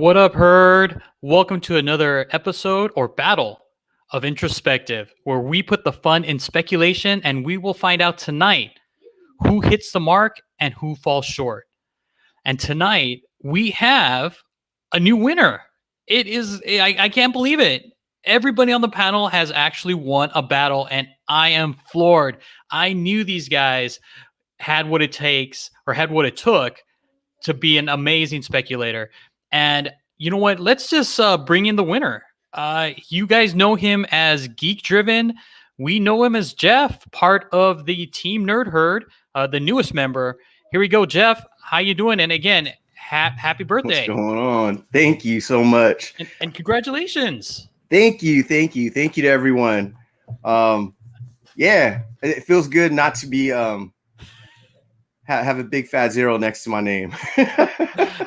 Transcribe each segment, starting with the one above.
What up, Herd? Welcome to another episode or battle of IntroSPECtive, where we put the fun in speculation and we will find out tonight who hits the mark and who falls short. And tonight we have a new winner. It is, I can't believe it. Everybody on the panel has actually won a battle, and I am floored. I knew these guys had what it takes or had what it took to be an amazing speculator. And you know what? Let's just bring in the winner. You guys know him as Geek Driven. We know him as Jeff, part of the Team Nerd Herd, the newest member. Here we go, Jeff. How you doing? And again, happy birthday. What's going on? Thank you so much. And congratulations. Thank you to everyone. Yeah, it feels good not to be have a big fat zero next to my name.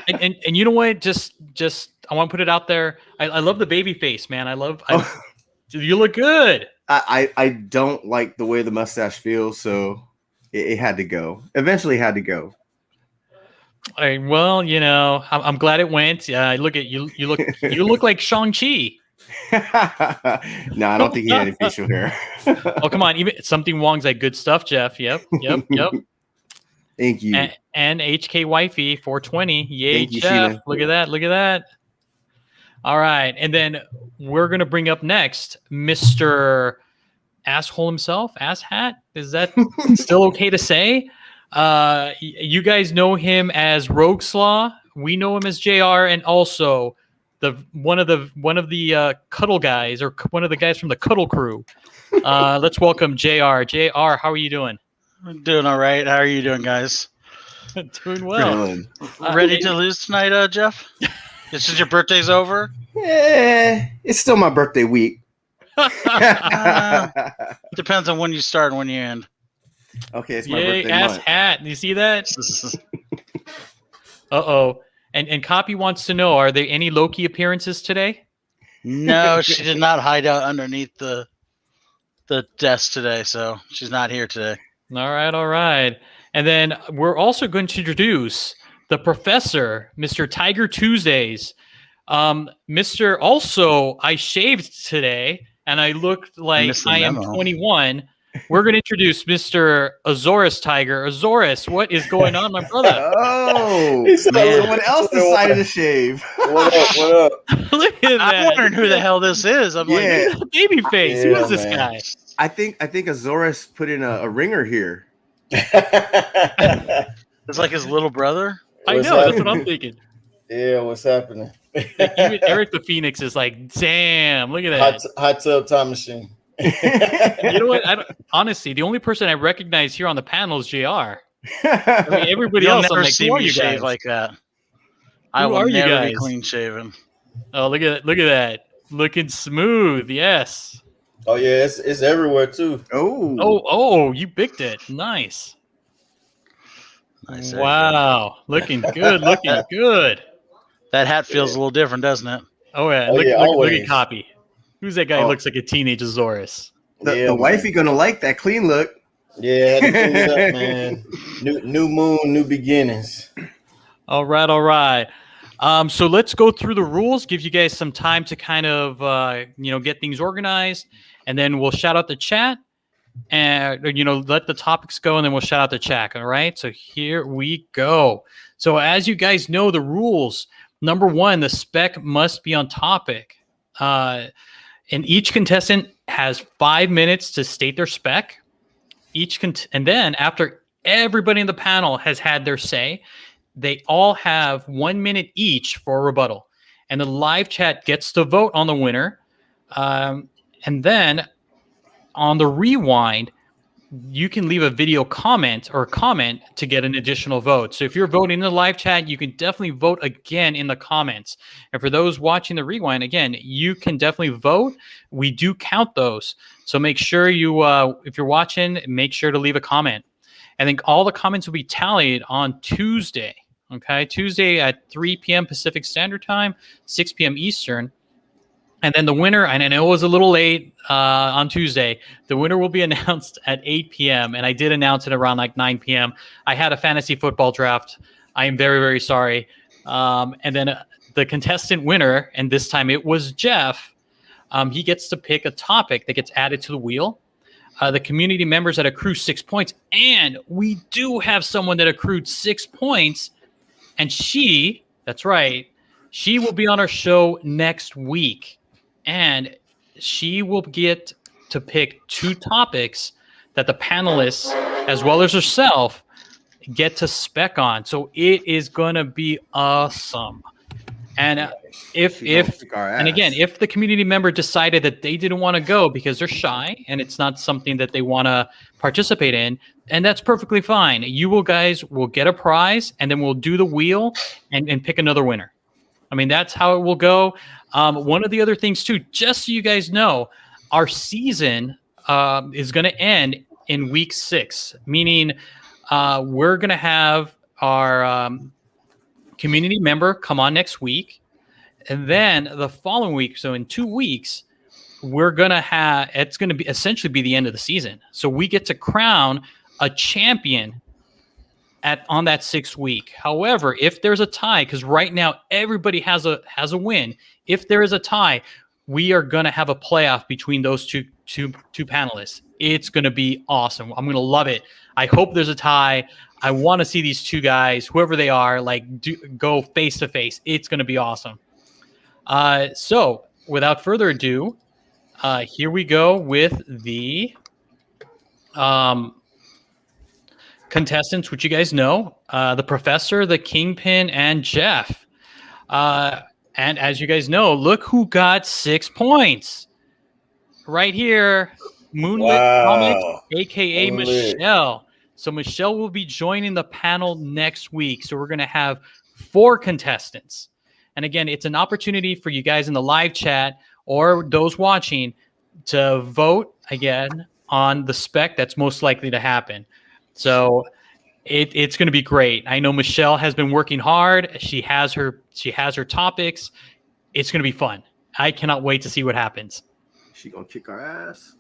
and you know what? Just I want to put it out there. I love the baby face, man. You look good. I don't like the way the mustache feels, so it had to go. Eventually had to go. All right, well, you know, I'm glad it went. Look at you. You look like Shang-Chi. No, I don't think he had any facial hair. Oh, come on. Even something Wong's like good stuff, Jeff. Yep. Thank you. And HK Wifey 420. Yay, Thank you, Jeff. Sheena. Look at that. All right. And then we're going to bring up next Mr. Asshole himself, Asshat. Is that still okay to say? You guys know him as Rogue Slaw. We know him as JR, and also one of the Cuddle guys, or one of the guys from the Cuddle crew. Let's welcome JR. JR, how are you doing? I'm doing all right. How are you doing, guys? Doing well. Ready to lose tonight, Jeff? Since your birthday's over? Yeah, it's still my birthday week. Depends on when you start and when you end. Okay, it's my Yay, birthday ass month. hat. You see that? Uh-oh. And Copy wants to know, are there any Loki appearances today? No, she did not hide out underneath the desk today, so she's not here today. All right. And then we're also going to introduce the professor, Mr. Tiger Tuesdays. Mr. Also, I shaved today, and I looked like I am 21. We're going to introduce Mr. Azorus Tiger. Azorus, what is going on, my brother? Oh, someone else decided to shave. What up? Look at that. I'm wondering who the hell this is. I'm Yeah. like, Baby face. Who is this man. guy? I think Azorus put in a ringer here. it's like his little brother. I What's know. That's happening? what I'm thinking. Yeah, what's happening? Even Eric the Phoenix is like, damn, look at that. Hot tub time machine. You know what? Honestly, the only person I recognize here on the panel is JR. I mean, everybody You'll else, I'm never like, see who are me you shave guys? like that. I Who will are you never guys? be clean shaven. Oh, look at that. Looking smooth. Yes. Oh yeah, it's everywhere too. Oh, you picked it. Nice. Nice, there you go. Wow. Looking good. That hat feels a little different, doesn't it? Oh, yeah. Oh, Look yeah, at always. Copy. Who's that guy who looks like a teenage Azorus? The wifey gonna like that clean look. Yeah, had to clean it up, man. New moon, new beginnings. All right. So let's go through the rules, give you guys some time to kind of, get things organized, and then we'll shout out the chat and, let the topics go, and then we'll shout out the chat. All right. So here we go. So as you guys know, the rules, number one, the spec must be on topic. And each contestant has 5 minutes to state their spec. And then after everybody in the panel has had their say, they all have 1 minute each for a rebuttal. And the live chat gets to vote on the winner. And then on the rewind, you can leave a video comment to get an additional vote. So if you're voting in the live chat, you can definitely vote again in the comments. And for those watching the rewind, again, you can definitely vote. We do count those. So make sure you, if you're watching, make sure to leave a comment. I think all the comments will be tallied on Tuesday. Okay, Tuesday at 3 p.m. Pacific Standard Time, 6 p.m. Eastern. And then the winner, and I know it was a little late on Tuesday, the winner will be announced at 8 p.m. And I did announce it around like 9 p.m. I had a fantasy football draft. I am very, very sorry. And then the contestant winner, and this time it was Jeff, he gets to pick a topic that gets added to the wheel. The community members that accrue 6 points, and we do have someone that accrued 6 points, and that's right, she will be on our show next week, and she will get to pick 2 topics that the panelists, as well as herself, get to spec on. So it is going to be awesome. And if the community member decided that they didn't want to go because they're shy and it's not something that they want to participate in, and that's perfectly fine. You guys will get a prize, and then we'll do the wheel and pick another winner. I mean, that's how it will go. One of the other things too, just so you guys know, our season is going to end in week 6, meaning we're going to have our community member come on next week, and then the following week, so in 2 weeks, it's going to be essentially be the end of the season. So we get to crown a champion on that 6th week. However, if there's a tie, because right now everybody has a win, if there is a tie, we are going to have a playoff between those two panelists. It's going to be awesome. I'm going to love it. I hope there's a tie. I want to see these 2 guys, whoever they are, go face to face. It's going to be awesome. So without further ado, here we go with the contestants, which you guys know, the Professor, the Kingpin, and Jeff. And as you guys know, look who got 6 points. Right here, Moonlit Comics, a.k.a. Michelle. So Michelle will be joining the panel next week. So we're going to have 4 contestants. And again, it's an opportunity for you guys in the live chat or those watching to vote again on the spec that's most likely to happen. So it's going to be great. I know Michelle has been working hard. She has her topics. It's going to be fun. I cannot wait to see what happens. She gonna kick our ass.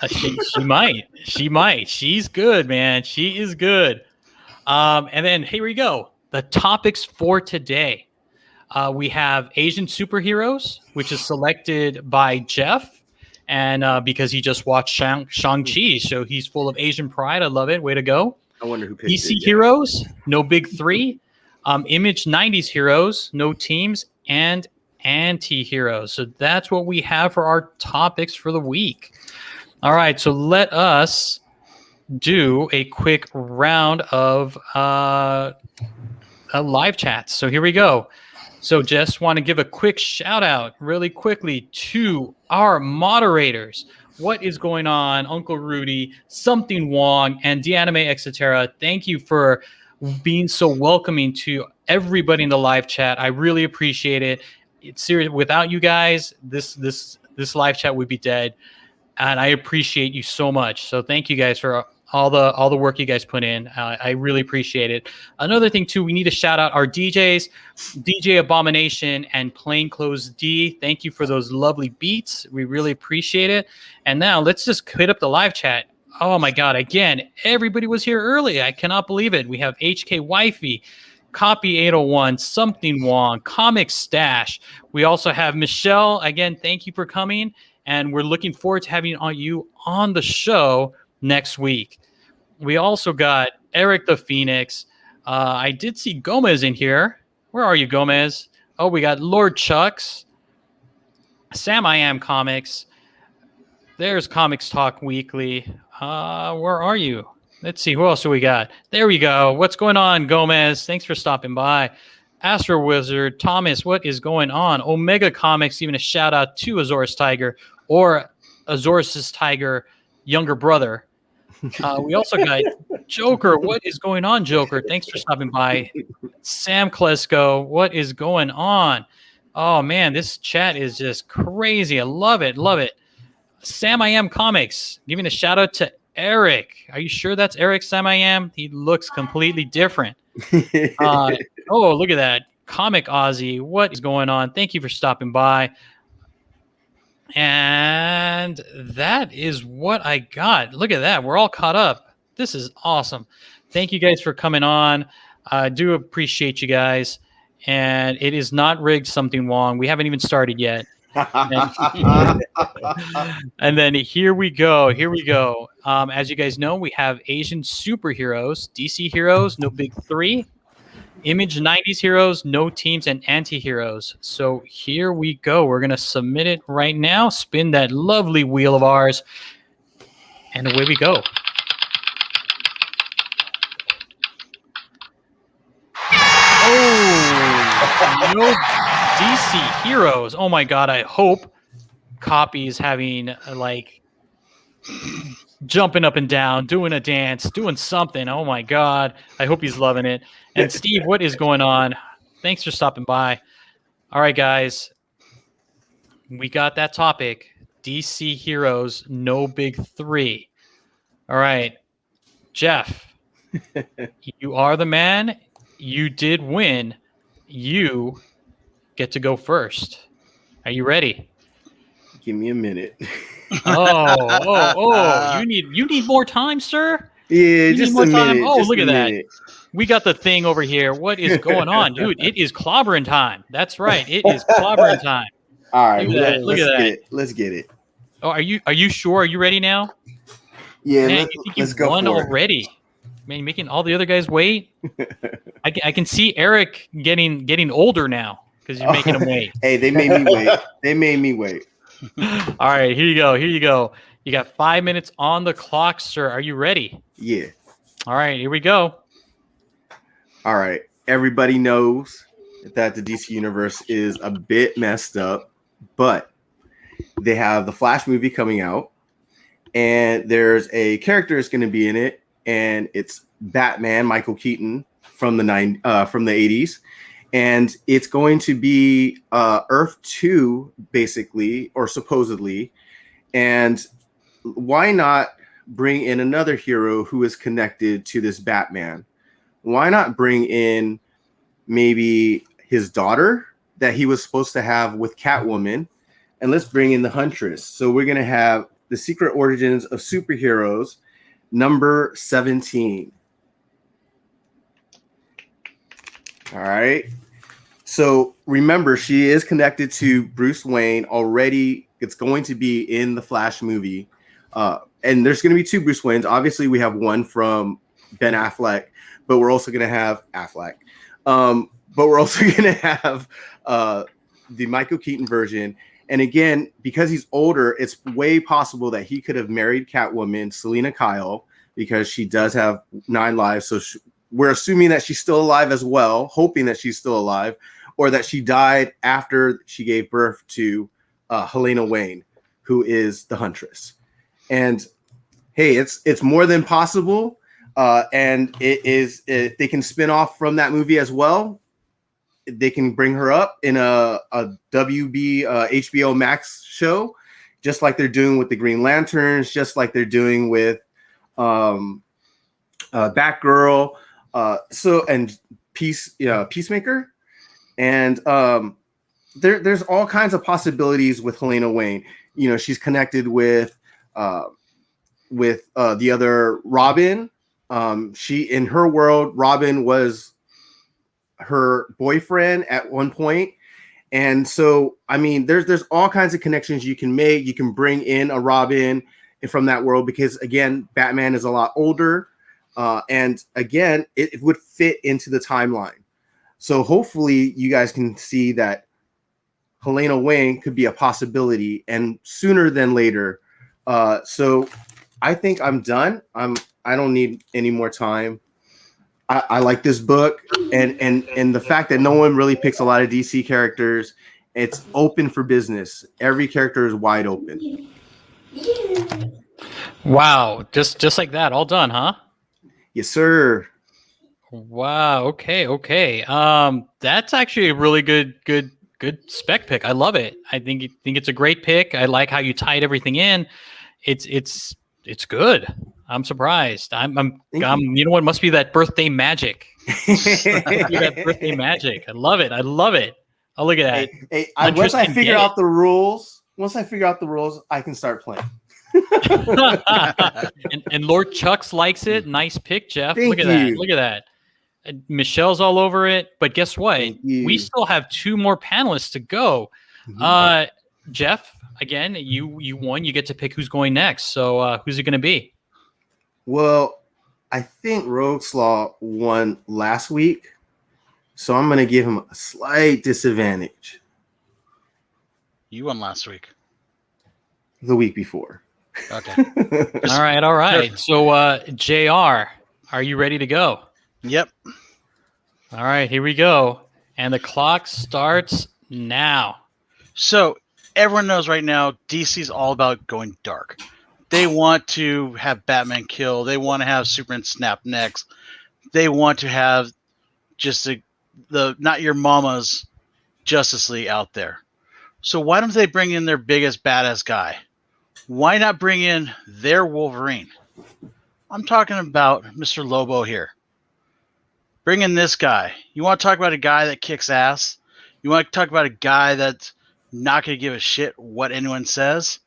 She might. She might. She's good, man. She is good. And then here we go. The topics for today. We have Asian superheroes, which is selected by Jeff, and because he just watched Shang-Chi, so he's full of Asian pride. I love it. Way to go. I wonder who picked DC heroes, no big 3. Image 90s heroes, no teams, and anti-heroes. So that's what we have for our topics for the week. All right, so let us do a quick round of live chats. So here we go. So just want to give a quick shout out really quickly to our moderators. What is going on, Uncle Rudy, Something Wong, and Deanime Etc. Thank you for being so welcoming to everybody in the live chat. I really appreciate it. It's serious. Without you guys, this live chat would be dead. And I appreciate you so much. So thank you guys for all the work you guys put in. I really appreciate it. Another thing too, we need to shout out our DJs, DJ Abomination and Plainclothes D. Thank you for those lovely beats. We really appreciate it. And now let's just hit up the live chat. Oh my God! Again, everybody was here early. I cannot believe it. We have HK Wifey, Copy 801, Something Wong, Comic Stash. We also have Michelle. Again, thank you for coming. And we're looking forward to having you on the show next week. We also got Eric the Phoenix. I did see Gomez in here. Where are you, Gomez? Oh, we got Lord Chucks, Sam I Am Comics. There's Comics Talk Weekly. Where are you? Let's see. Who else do we got? There we go. What's going on, Gomez? Thanks for stopping by. Astro Wizard, Thomas, what is going on? Omega Comics, even a shout out to Azorus Tiger or Azorus' Tiger younger brother. We also got Joker. What is going on, Joker? Thanks for stopping by. Sam Klesko, what is going on? Oh, man, this chat is just crazy. I love it. Love it. Sam I Am Comics, giving a shout out to Eric. Are you sure that's Eric Sam I Am? He looks completely different. Oh, look at that. Comic Ozzy, what is going on? Thank you for stopping by. And that is what I got. Look at that. We're all caught up. This is awesome. Thank you guys for coming on. I do appreciate you guys. and it is not rigged something wrong. We haven't even started yet. And then here we go. As you guys know, we have Asian superheroes, DC heroes, no big three. Image 90s heroes, no teams, and anti-heroes. So here we go. We're going to submit it right now. Spin that lovely wheel of ours. And away we go. Oh, no DC heroes. Oh my God. I hope Copy is having like jumping up and down, doing a dance, doing something. Oh my God. I hope he's loving it. And Steve, what is going on? Thanks for stopping by. All right, guys. We got that topic. DC heroes, no big three. All right. Jeff, you are the man. You did win. You get to go first. Are you ready? Give me a minute. Oh! You need more time, sir. Yeah, just a minute. Oh, just look a at that. minute. We got the thing over here. What is going on, dude? It is clobbering time. That's right. It is clobbering time. All right, Look at that. Look at that. Let's get it. Oh, are you sure? Are you ready now? Yeah, Man, you think let's you've go won for it. already? Man, you're making all the other guys wait. I can see Eric getting older now because you're making him wait. Hey, they made me wait. All right, here you go. You got 5 minutes on the clock, sir. Are you ready? Yeah. All right, here we go. All right. Everybody knows that the DC universe is a bit messed up, but they have the Flash movie coming out, and there's a character that's going to be in it, and it's Batman, Michael Keaton from the 80s, and it's going to be Earth 2, basically, or supposedly. And why not bring in another hero who is connected to this Batman? Why not bring in maybe his daughter that he was supposed to have with Catwoman, and let's bring in the Huntress. So we're going to have the Secret Origins of Superheroes, number 17. All right. So remember, she is connected to Bruce Wayne already. It's going to be in the Flash movie. And there's going to be two Bruce Waynes. Obviously, we have one from Ben Affleck, but we're also going to have Affleck. But we're also going to have the Michael Keaton version. And again, because he's older, it's way possible that he could have married Catwoman, Selena Kyle, because she does have 9 lives. So we're assuming that she's still alive as well, hoping that she's still alive, or that she died after she gave birth to Helena Wayne, who is the Huntress. And hey, it's more than possible. And they can spin off from that movie as well. They can bring her up in a WB HBO Max show, just like they're doing with the Green Lanterns, just like they're doing with Batgirl, and Peacemaker, and there's all kinds of possibilities with Helena Wayne. You know, she's connected with the other Robin. She, in her world, Robin was her boyfriend at one point. And so, I mean, there's all kinds of connections you can make. You can bring in a Robin from that world because, again, Batman is a lot older. And again, it would fit into the timeline. So hopefully you guys can see that Helena Wayne could be a possibility, and sooner than later. So I think I'm done. I don't need any more time. I like this book, and the fact that no one really picks a lot of DC characters. It's open for business. Every character is wide open. Wow, just like that, all done, huh? Yes, sir. Wow. Okay. That's actually a really good spec pick. I love it. I think it's a great pick. I like how you tied everything in. It's good. I'm surprised. I'm you know what? Must be that birthday magic. That birthday magic. I love it. Oh, look at that. Hey, once I figure out the rules, I can start playing. and Lord Chucks likes it. Nice pick, Jeff. Thank Look at you. that. Look at that. Michelle's all over it. But guess what? Thank you. We still have 2 more panelists to go. Mhm. Jeff, again, you won. You get to pick who's going next. So who's it going to be? Well, I think Rogue's Law won last week, so I'm going to give him a slight disadvantage. You won last week. The week before. Okay. All right. So JR, are you ready to go? Yep. All right, here we go. And the clock starts now. So everyone knows right now DC's all about going dark. They want to have Batman kill. They want to have Superman snap necks. They want to have just the not your mama's Justice League out there. So why don't they bring in their biggest badass guy? Why not bring in their Wolverine? I'm talking about Mr. Lobo here. Bring in this guy. You want to talk about a guy that kicks ass? You want to talk about a guy that's not going to give a shit what anyone says?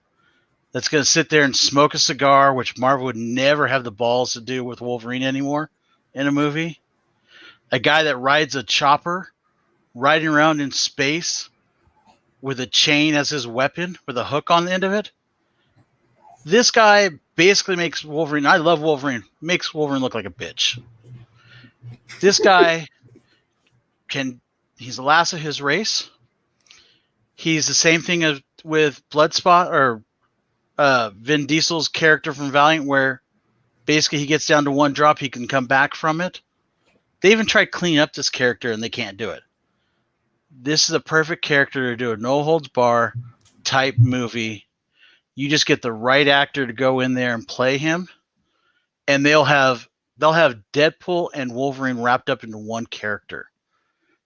That's going to sit there and smoke a cigar, which Marvel would never have the balls to do with Wolverine anymore in a movie? A guy that rides a chopper, riding around in space with a chain as his weapon, with a hook on the end of it? This guy basically makes Wolverine, I love Wolverine, makes Wolverine look like a bitch. This guy he's the last of his race. He's the same thing as with Bloodspot or Vin Diesel's character from Valiant, where basically he gets down to 1 drop, he can come back from it. They even tried cleaning up this character and they can't do it. This is a perfect character to do a no holds bar type movie. You just get the right actor to go in there and play him, and they'll have Deadpool and Wolverine wrapped up into one character.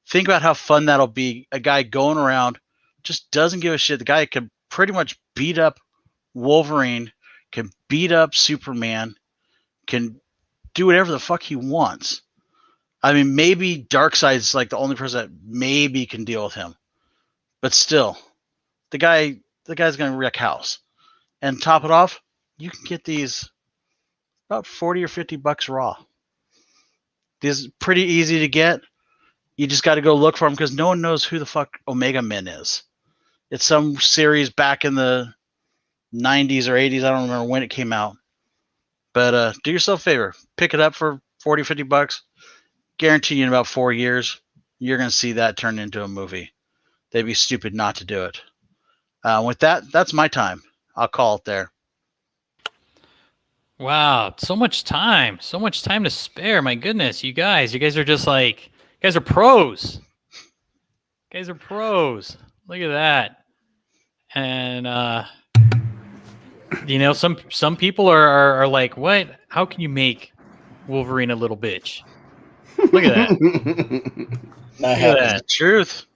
Think about how fun that'll be. A guy going around just doesn't give a shit. The guy can pretty much beat up Wolverine, can beat up Superman, can do whatever the fuck he wants. I mean, maybe Darkseid's like the only person that maybe can deal with him, but still, the guy's gonna wreck house. And top it off, you can get these about $40 or $50 raw. These are pretty easy to get. You just got to go look for them because no one knows who the fuck Omega Men is. It's some series back in the 90s or 80s. I don't remember when it came out. But do yourself a favor. Pick it up for $40, $50. Guarantee you in about 4 years, you're going to see that turn into a movie. They'd be stupid not to do it. With that, that's my time. I'll call it there. Wow, so much time to spare. My goodness, you guys are just like, you guys are pros. Look at that. And some people are like, what? How can you make Wolverine a little bitch? Look at that. Not Look at happening. that. The truth.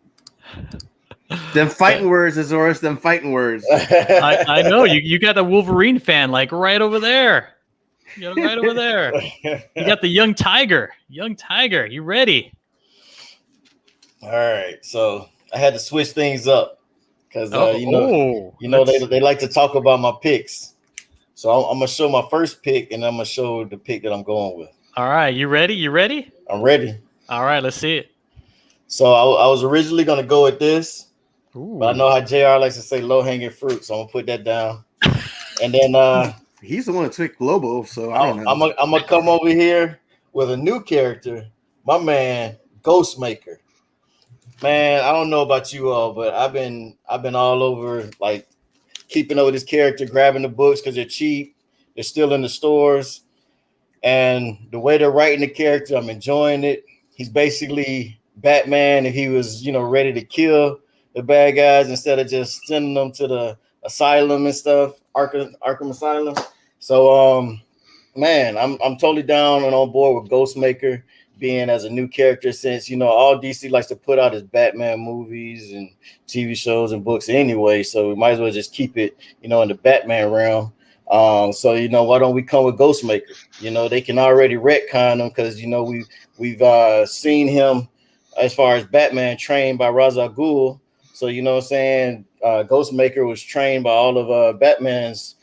Them fighting words, Azores. Them fighting words. I know you got the Wolverine fan like right over there. You got it right over there. You got the young tiger. You ready? All right, so I had to switch things up because they like to talk about my picks. So I'm gonna show my first pick, and I'm gonna show the pick that I'm going with. All right, you ready? I'm ready. All right, let's see it. So I was originally gonna go with this. Ooh. But I know how JR likes to say low hanging fruit, so I'm gonna put that down. And then He's the one that took Globo, so I don't know. I'm gonna come over here with a new character, my man Ghostmaker. Man, I don't know about you all, but I've been all over like keeping up with this character, grabbing the books because they're cheap, they're still in the stores, and the way they're writing the character, I'm enjoying it. He's basically Batman if he was, ready to kill the bad guys instead of just sending them to the asylum and stuff, Arkham Asylum. So, man, I'm totally down and on board with Ghostmaker being as a new character since, all DC likes to put out is Batman movies and TV shows and books anyway. So we might as well just keep it, in the Batman realm. So, why don't we come with Ghostmaker? They can already retcon him because, we've seen him as far as Batman trained by Ra's al Ghul. So, Ghostmaker was trained by all of Batman's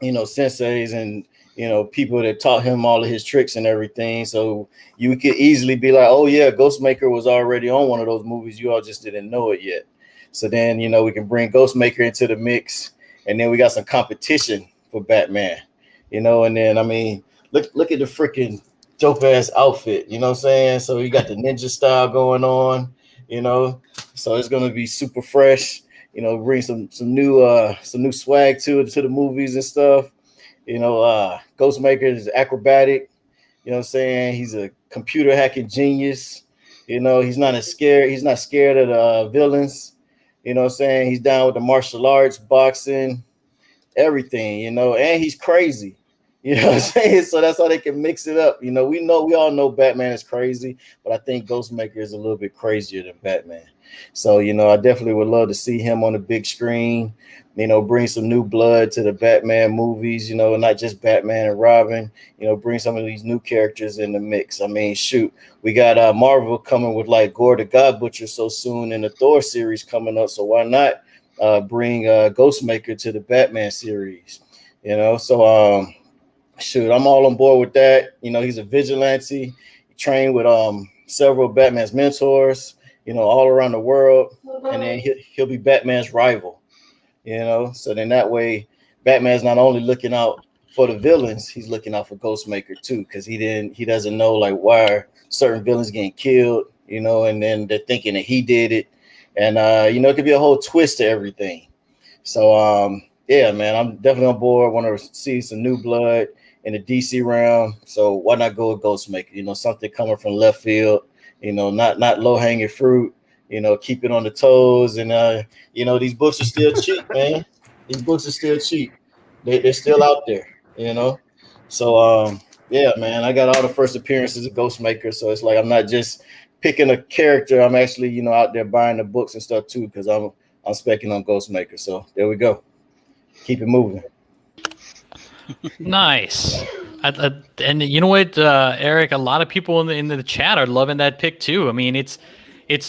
senseis and people that taught him all of his tricks and everything. So you could easily be like, oh yeah, Ghostmaker was already on one of those movies. You all just didn't know it yet. So then we can bring Ghostmaker into the mix, and then we got some competition for Batman. And then I mean, look at the freaking dope ass outfit. You know what I'm saying? So you got the ninja style going on. So it's gonna be super fresh. Bring some new swag to the movies and stuff. Ghostmaker is acrobatic. You know what I'm saying? He's a computer hacking genius. He's not scared of the villains. You know what I'm saying? He's down with the martial arts, boxing, everything, and he's crazy. You know what I'm saying? So that's how they can mix it up. We all know Batman is crazy, but I think Ghostmaker is a little bit crazier than Batman. So, I definitely would love to see him on the big screen, bring some new blood to the Batman movies, not just Batman and Robin, bring some of these new characters in the mix. I mean, shoot, we got Marvel coming with like Gore the God Butcher so soon, and the Thor series coming up. So why not bring Ghostmaker to the Batman series, So, shoot, I'm all on board with that. He's a vigilante, trained with several Batman's mentors, all around the world, and then he'll be Batman's rival. So then that way, Batman's not only looking out for the villains, he's looking out for Ghostmaker too, because he doesn't know like why are certain villains getting killed, and then they're thinking that he did it, and it could be a whole twist to everything. So yeah, man, I'm definitely on board. Want to see some new blood in the DC realm, so why not go with Ghostmaker? Something coming from left field, not low hanging fruit. Keep it on the toes, and these books are still cheap, man. These books are still cheap. They're still out there, So yeah, man, I got all the first appearances of Ghostmaker, so it's like I'm not just picking a character. I'm actually out there buying the books and stuff too, because I'm specking on Ghostmaker. So there we go. Keep it moving. Nice. And you know what, Eric? A lot of people in the chat are loving that pick too. I mean, it's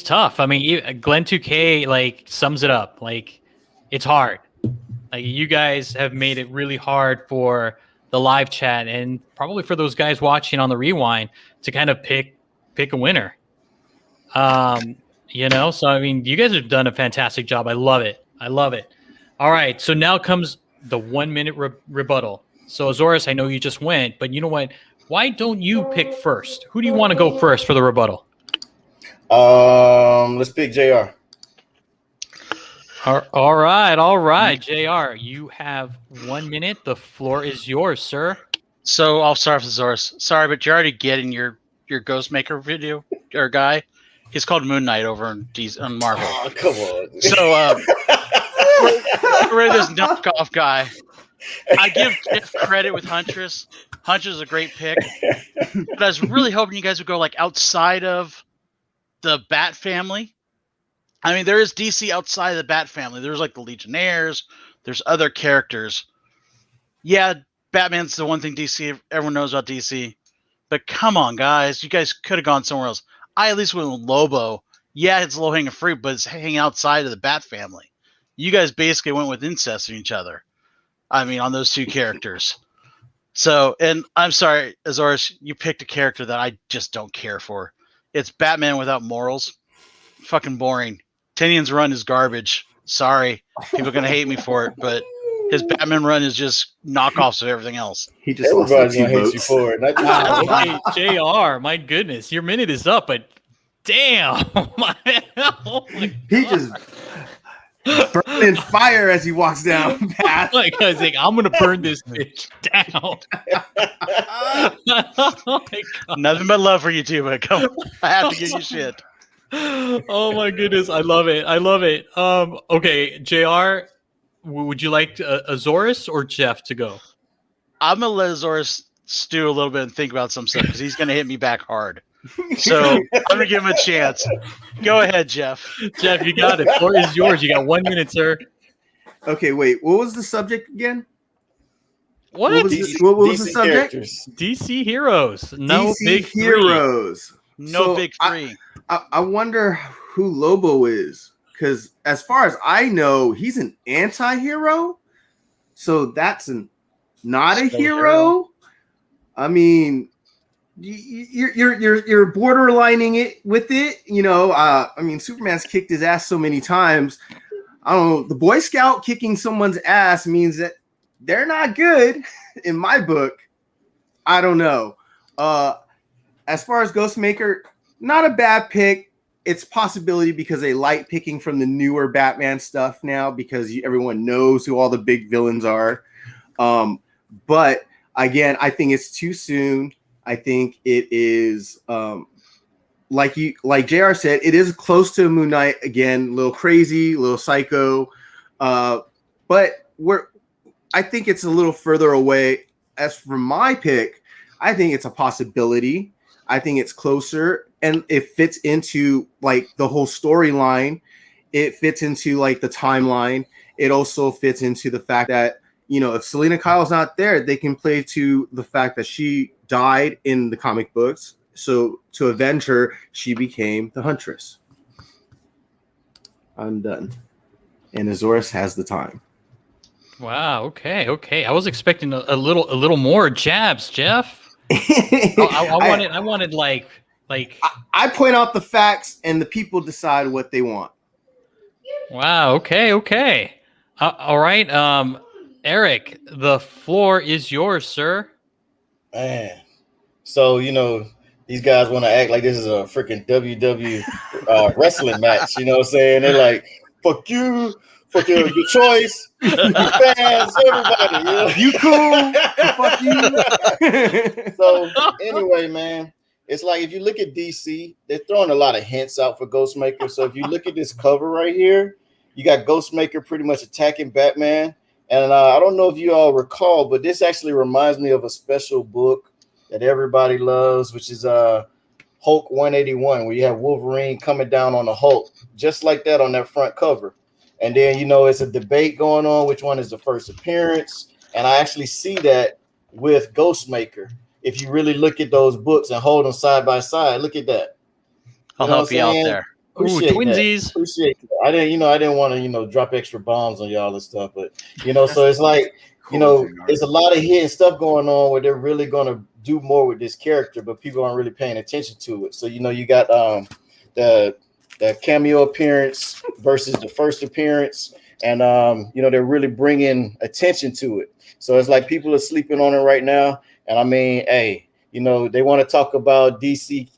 tough. I mean, Glenn 2K like sums it up. Like, it's hard. Like, you guys have made it really hard for the live chat and probably for those guys watching on the rewind to kind of pick a winner. So I mean, you guys have done a fantastic job. I love it. All right, so now comes the 1 minute rebuttal. So Azores, I know you just went, but you know what? Why don't you pick first? Who do you want to go first for the rebuttal? Let's pick JR. All right, JR. You have 1 minute. The floor is yours, sir. So I'll start with Azores. Sorry, but you're already getting your Ghostmaker video or guy. He's called Moon Knight over on Marvel. Oh, come on. So we're this knockoff guy. I give Jeff credit with Huntress. Huntress is a great pick, but I was really hoping you guys would go like outside of the Bat family. I mean, there is DC outside of the Bat family. There's like the Legionnaires. There's other characters. Yeah, Batman's the one thing everyone knows about DC. But come on, guys. You guys could have gone somewhere else. I at least went with Lobo. Yeah, it's low-hanging fruit, but it's hanging outside of the Bat family. You guys basically went with incest in each other. I mean, on those two characters. So, and I'm sorry, Azores, you picked a character that I just don't care for. It's Batman without morals. Fucking boring. Tynion's run is garbage. Sorry. People are going to hate me for it, but his Batman run is just knockoffs of everything else. He just lost a few hate you for it. Okay, JR, my goodness, your minute is up, but damn. Oh my God. He just burning fire as he walks down path. Like, I was like, I'm gonna burn this bitch down. Oh my God. Nothing but love for you two, but come on. I have to give you shit. Oh my goodness, I love it. Okay, JR, would you like Azores or Jeff to go? I'm gonna let Azores stew a little bit and think about some stuff because he's gonna hit me back hard. So I'm gonna give him a chance. Go ahead, Jeff. Jeff, you got it. The floor is yours. You got 1 minute, sir. Okay, wait. What was the subject again? What was the subject? Characters. DC heroes. No DC big heroes. No So big three. I wonder who Lobo is, because as far as I know, he's an anti-hero. So that's an not a Slow hero. I mean, you're borderlining it with it. You know, I mean, Superman's kicked his ass so many times. I don't know. The Boy Scout kicking someone's ass means that they're not good in my book. I don't know. As far as Ghostmaker, not a bad pick. It's possibility because they like picking from the newer Batman stuff now because everyone knows who all the big villains are. But again, I think it's too soon. I think it is like JR said, it is close to Moon Knight again, a little crazy, a little psycho. But I think it's a little further away. As for my pick, I think it's a possibility. I think it's closer, and it fits into like the whole storyline. It fits into like the timeline. It also fits into the fact that, you know, if Selena Kyle's not there, they can play to the fact that she died in the comic books. So to avenge her, she became the Huntress. I'm done. And Azores has the time. Wow. Okay. I was expecting a little more jabs, Jeff. I wanted like. I point out the facts, and the people decide what they want. Wow. Okay. All right. Eric, the floor is yours, sir. Man. So, you know, these guys want to act like this is a freaking WWE wrestling match. You know what I'm saying? They're like, fuck you, fuck your choice, fans, everybody. You know? You cool? Fuck you. So, anyway, man, it's like if you look at DC, they're throwing a lot of hints out for Ghostmaker. So, if you look at this cover right here, you got Ghostmaker pretty much attacking Batman. And I don't know if you all recall, but this actually reminds me of a special book that everybody loves, which is Hulk 181, where you have Wolverine coming down on the Hulk, just like that on that front cover. And then, you know, it's a debate going on, which one is the first appearance. And I actually see that with Ghostmaker. If you really look at those books and hold them side by side, look at that. I'll help you out there. Appreciate twinsies. That. Appreciate that. I didn't want to, drop extra bombs on y'all and stuff, but so it's like, there's a lot of hidden stuff going on where they're really going to do more with this character, but people aren't really paying attention to it. So, you got the cameo appearance versus the first appearance, and they're really bringing attention to it. So it's like people are sleeping on it right now. And I mean, hey, they want to talk about DC,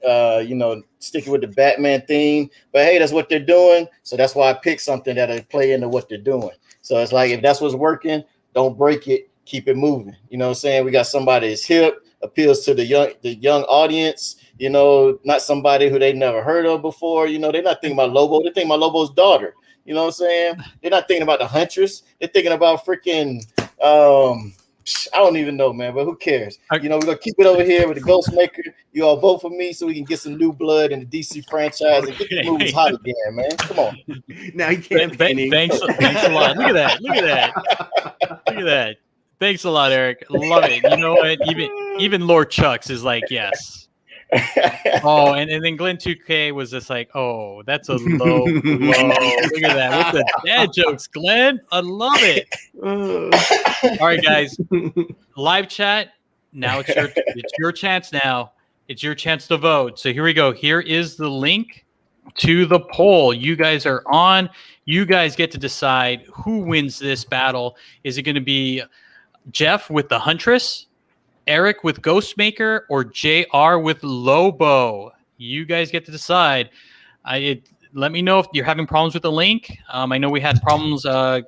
sticking with the Batman theme, but hey, that's what they're doing. So that's why I picked something that'll play into what they're doing. So it's like, if that's what's working, don't break it, keep it moving. You know what I'm saying? We got somebody that's hip, appeals to the young audience, not somebody who they never heard of before. They're not thinking about Lobo, they're thinking about Lobo's daughter. You know what I'm saying? They're not thinking about the Huntress, they're thinking about freaking I don't even know, man, but who cares? We're gonna keep it over here with the Ghostmaker. You all vote for me so we can get some new blood in the DC franchise and get the movies hot again, man. Come on. Now you can't. Thanks a lot. Look at that. Thanks a lot, Eric. Love it. You know what? Even Lord Chucks is like, yes. Oh, and then Glenn 2K was just like, oh, that's a low. Look at that. With the dad jokes, Glenn. I love it. All right, guys. Live chat. Now it's your chance now. It's your chance to vote. So here we go. Here is the link to the poll. You guys are on. You guys get to decide who wins this battle. Is it going to be Jeff with the Huntress, Eric with Ghostmaker, or JR with Lobo? You guys get to decide. Let me know if you're having problems with the link. I know we had problems a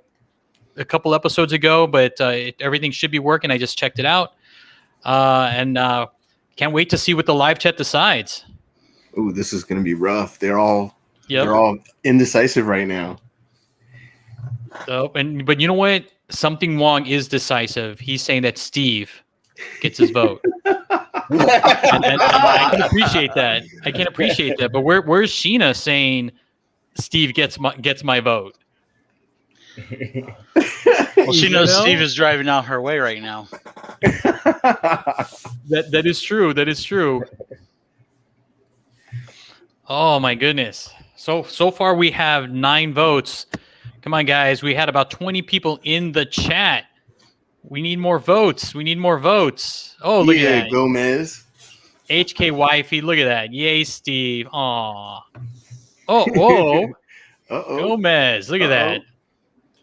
couple episodes ago, but everything should be working. I just checked it out. And can't wait to see what the live chat decides. Oh, this is going to be rough. They're all indecisive right now. But you know what? Something Wong is decisive. He's saying that Steve gets his vote. and I can appreciate that. But where's Sheena saying Steve gets my vote? Well, she knows Steve is driving out her way right now. That is true. Oh my goodness. So far we have 9 votes. Come on, guys. We had about 20 people in the chat. We need more votes. We need more votes. Oh, look yeah, at that. Gomez. HK Wifey. Look at that. Yay, Steve. Aw. Oh, whoa. Uh-oh. Gomez. Look at that.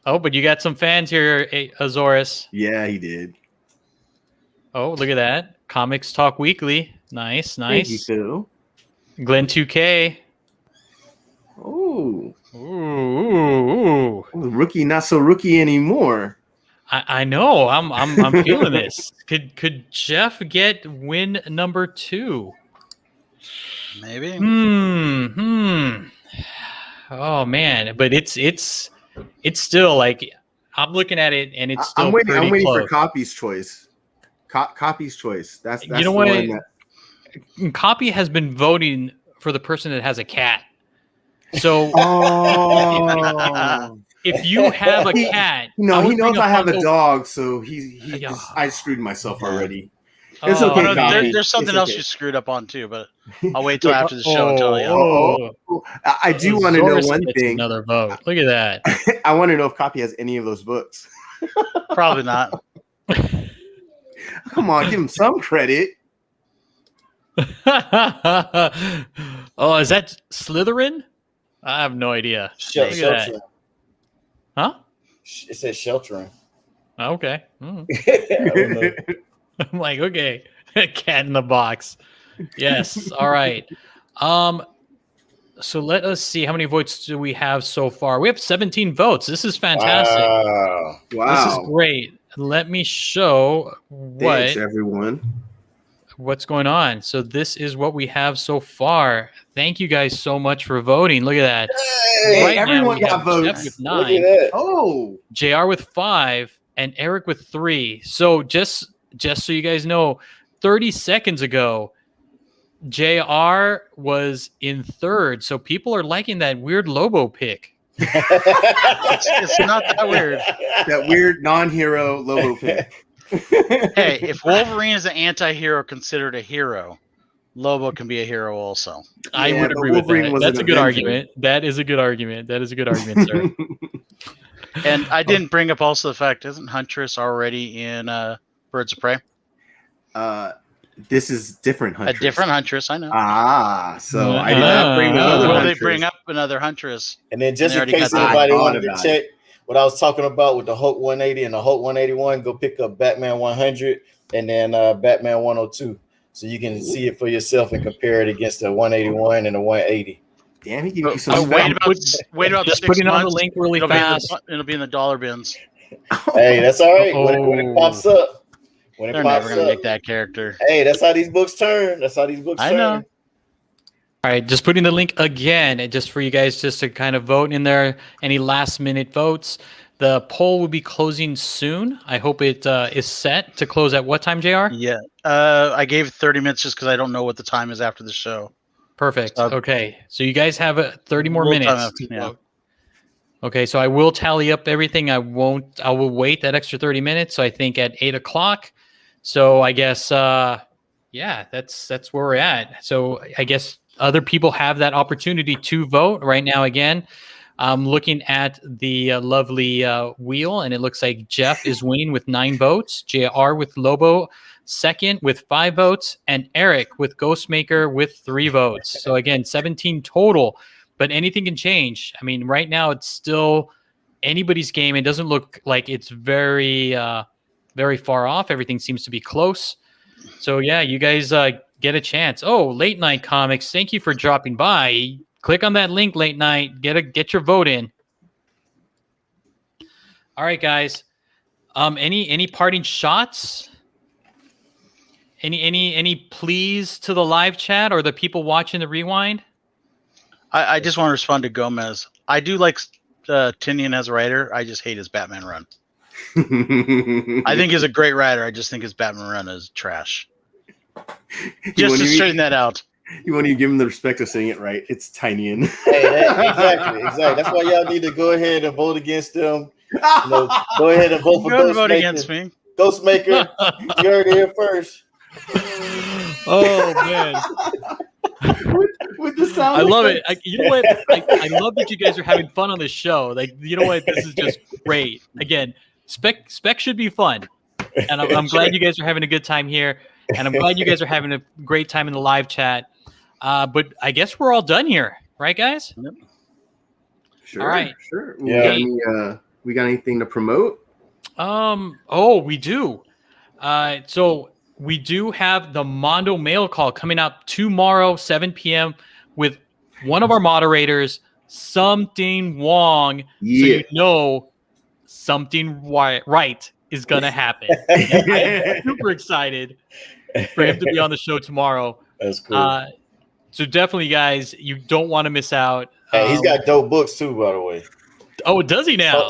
Oh, but you got some fans here, Azorus. Yeah, he did. Oh, look at that. Comics Talk Weekly. Nice, Thank you, nice. Phil. Glenn 2K. Oh, Ooh. rookie, not so rookie anymore. I know. I'm feeling this. Could Jeff get win number 2? Maybe. Oh man, but it's still like I'm looking at it and it's still I'm waiting pretty close. for Copy's choice. Copy's choice. That's You know the what? one that... Copy has been voting for the person that has a cat. So Oh. if you have a cat, No, he knows I have a Funko- dog, so I screwed myself already. It's Oh, okay, no, Copy. there's something It's else okay. you screwed up on too, but I'll wait till after the show and tell you. Oh, I do want to know Azorus one gets thing. Another vote. Look at that. I want to know if Copy has any of those books. Probably not. Come on, give him some credit. Oh, is that Slytherin? I have no idea. Look at that. Sheltering. Huh? It says sheltering. Okay. I don't know. I'm like, okay, cat in the box. Yes. All right. So let us see how many votes do we have so far. We have 17 votes. This is fantastic. Wow. This is great. Let me show Thanks, everyone. what's going on. So this is what we have so far. Thank you guys so much for voting. Look at that. Hey, Right now everyone we got have votes. Jeff with Look 9, at that. Oh, JR with 5, and Eric with 3. So just so you guys know, 30 seconds ago, JR was in 3rd. So people are liking that weird Lobo pick. It's not that weird. that weird non-hero Lobo pick. Hey, if Wolverine is an anti-hero considered a hero, Lobo can be a hero also. I Yeah, would but agree with Wolverine that. was That's an a good Avenger. argument. That is a good argument. That is a good argument, sir. And I didn't bring up also the fact, isn't Huntress already in Birds of Prey? This is different Huntress. A different Huntress, I know. So I did not bring another Will Huntress. they bring up another Huntress? And then just They in already case got that. anybody I wanted thought to about check what I was talking about with the Hulk 180 and the Hulk 181, go pick up Batman 100 and then Batman 102. So you can see it for yourself and compare it against the 181 and the 180. Damn, he gave you Oh, some Wait stuff. about Just 6 putting on the months. link really It'll fast. be in the dollar bins. Hey, that's all right. When it pops up. When it They're pops never going to up. make that character. Hey, that's how these books turn. That's how these books I turn. know. All right, just putting the link again, just for you guys just to kind of vote in there. Any last minute votes? The poll will be closing soon. I hope it is set to close at what time, JR? Yeah. I gave 30 minutes just because I don't know what the time is after the show. Perfect. Okay, so you guys have 30 more Little time minutes. after, to yeah. vote. Okay, so I will tally up everything. I will wait that extra 30 minutes. So I think at 8 o'clock. So I guess, yeah, that's where we're at. So I guess other people have that opportunity to vote right now. Again, I'm looking at the lovely wheel, and it looks like Jeff is winning with 9 votes, JR with Lobo second with 5 votes, and Eric with Ghostmaker with 3 votes. So again, 17 total, but anything can change. I mean, right now it's still anybody's game. It doesn't look like it's very far off. Everything seems to be close. So yeah, you guys get a chance. Oh, Late Night Comics, thank you for dropping by. Click on that link, Late Night. Get your vote in. All right, guys. Any parting shots? Any pleas to the live chat or the people watching the rewind? I just want to respond to Gomez. I do like Tinian as a writer. I just hate his Batman run. I think he's a great writer. I just think his Batman run is trash. Just to straighten that out. You won't even give him the respect of saying it right. It's Tinian. Hey, exactly. That's why y'all need to go ahead and vote against them. Go ahead and vote for Don't vote Ghostmaker. against me. Ghostmaker, you heard it here first. Oh man, with the sound. I love it. You know what? I love that you guys are having fun on this show. Like, you know what? This is just great. Again, Spec should be fun. And I'm glad you guys are having a good time here. And I'm glad you guys are having a great time in the live chat. But I guess we're all done here, right, guys? Sure. All right. Sure. Yeah. We got anything to promote? We do. So we do have the Mondo mail call coming up tomorrow, 7 p.m. with one of our moderators, Something Wong. Yeah. So you know something right is going to happen. I'm super excited for him to be on the show tomorrow. That's cool. So definitely, guys, you don't want to miss out. Hey, he's got dope books too, by the way. Oh, does he now?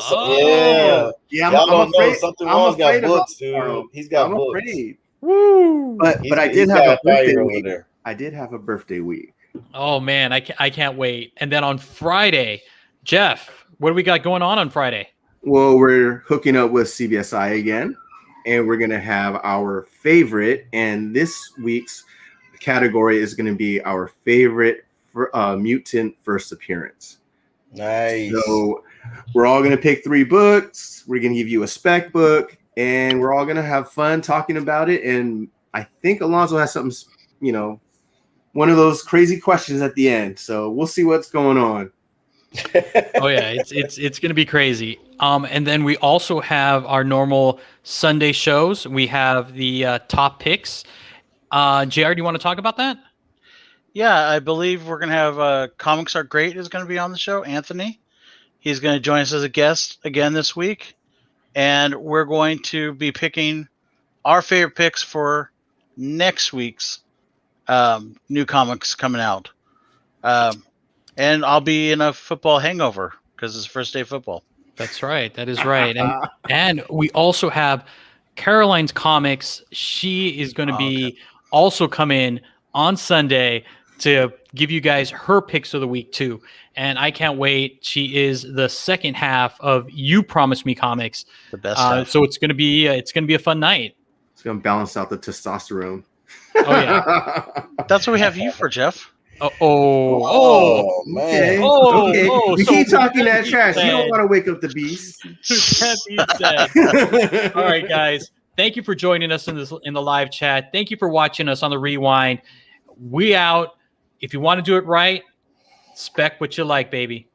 Yeah. I'm afraid. Something I'm wrong's got afraid books, tomorrow. dude. He's got I'm books. afraid. Woo! But I did have a birthday week. I did have a birthday week. Oh man, I can't wait. And then on Friday, Jeff, what do we got going on Friday? Well, we're hooking up with CBSI again, and we're gonna have our favorite. And this week's category is going to be our favorite mutant first appearance. Nice. So we're all going to pick 3 books. We're going to give you a spec book, and we're all going to have fun talking about it. And I think Alonzo has something, one of those crazy questions at the end. So we'll see what's going on. Oh yeah, it's going to be crazy. And then we also have our normal Sunday shows. We have the top picks. JR, do you want to talk about that? Yeah, I believe we're going to have Comics Are Great is going to be on the show, Anthony. He's going to join us as a guest again this week. And we're going to be picking our favorite picks for next week's new comics coming out. And I'll be in a football hangover because it's first day of football. That's right. That is right. And we also have Caroline's Comics. She is going to be also come in on Sunday to give you guys her picks of the week too. And I can't wait. She is the second half of You Promised Me Comics. The best half. So it's going to be a fun night. It's going to balance out the testosterone. Oh yeah. That's what we have you for, Jeff. Oh man. Okay. You keep talking that trash. Said. You don't want to wake up the beast. All right, guys. Thank you for joining us in the live chat. Thank you for watching us on the rewind. We out. If you want to do it right, spec what you like, baby.